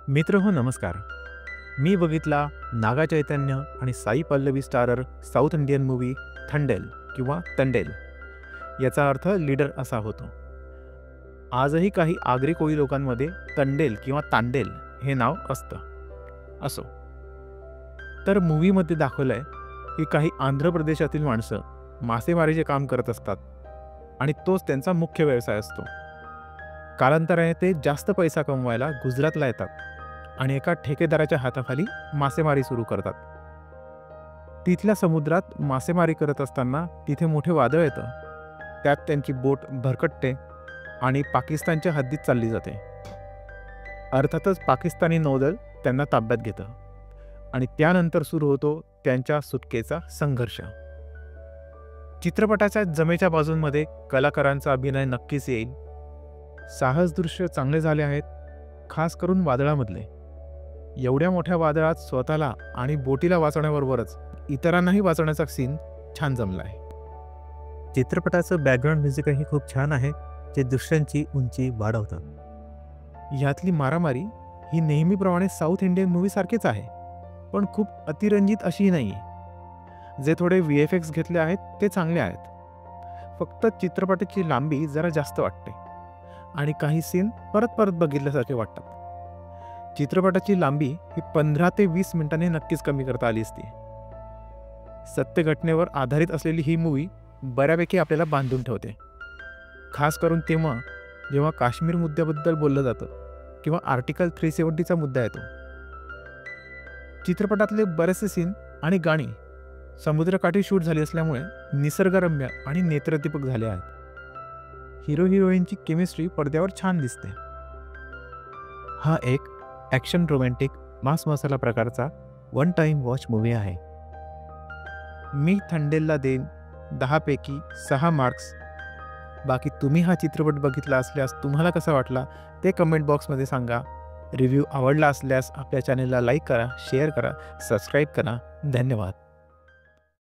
मित्र हो नमस्कार. मी बघितला नागा चैतन्य आणि Sai Pallavi starrer South Indian movie Thandel किंवा तंडेल. याचा अर्थ लीडर असा होतो. आजही काही आगरी कोळी लोकांमध्ये तंडेल किंवा तांडेल हे नाव असतं. असो, तर मूव्हीमध्ये दाखवलंय की काही आंध्र प्रदेशातील माणसं मासेमारीचे काम करत असतात आणि तोच त्यांचा मुख्य व्यवसाय असतो. कालांतराने ते जास्त पैसा कमवायला गुजरातला येतात आणि एका ठेकेदाराच्या हाताखाली मासेमारी सुरू करतात. तिथल्या समुद्रात मासेमारी करत असताना तिथे मोठे वादळ येतं. त्यात त्यांची बोट भरकटते आणि पाकिस्तानच्या हद्दीत चालली जाते. अर्थातच पाकिस्तानी नौदल त्यांना ताब्यात घेतं आणि त्यानंतर सुरू होतो त्यांच्या सुटकेचा संघर्ष. चित्रपटाच्या जमेच्या बाजूंमध्ये कलाकारांचा अभिनय नक्कीच येईल. साहस दृश्य चांगले झाले आहेत, खास करून वादळामधले. एवढ्या मोठ्या वादळात स्वतःला आणि बोटीला वाचवण्याबरोबरच इतरांनाही वाचवण्याचा सीन छान जमला आहे. चित्रपटाचं बॅकग्राऊंड म्युझिकही खूप छान आहे, जे दृश्यांची उंची वाढवतं. ह्यातली मारामारी ही नेहमीप्रमाणे साऊथ इंडियन मूव्हीसारखीच आहे, पण खूप अतिरंजित अशीही नाही आहे. जे थोडे VFX घेतले आहेत ते चांगले आहेत. फक्त चित्रपटाची लांबी जरा जास्त वाटते आणि काही सीन परत परत बघितल्यासारखे वाटतात. चित्रपटाची लांबी ही 15 ते 20 मिनिटांनी नक्कीच कमी करता आली असती. सत्य घटनेवर आधारित असलेली ही मूव्ही बऱ्यापैकी आपल्याला बांधून ठेवते, खास करून तेव्हा जेव्हा काश्मीर मुद्द्याबद्दल बोललं जातं किंवा आर्टिकल 370चा मुद्दा येतो. चित्रपटातले बरेचसे सीन आणि गाणी समुद्रकाठी शूट झाली असल्यामुळे निसर्गरम्य आणि नेत्रदीपक झाले आहेत. हिरो हिरोईनची केमिस्ट्री पडद्यावर छान दिसते. हा एक ॲक्शन रोमॅन्टिक मास मसाला प्रकारचा वन टाइम वॉच मूव्ही आहे. मी थंडेलला देईन 10 पैकी 6 मार्क्स. बाकी तुम्ही हा चित्रपट बघितला असल्यास तुम्हाला कसा वाटला ते कमेंट बॉक्समध्ये सांगा. रिव्ह्यू आवडला असल्यास आपल्या चॅनेलला लाईक करा, शेअर करा, सबस्क्राईब करा. धन्यवाद.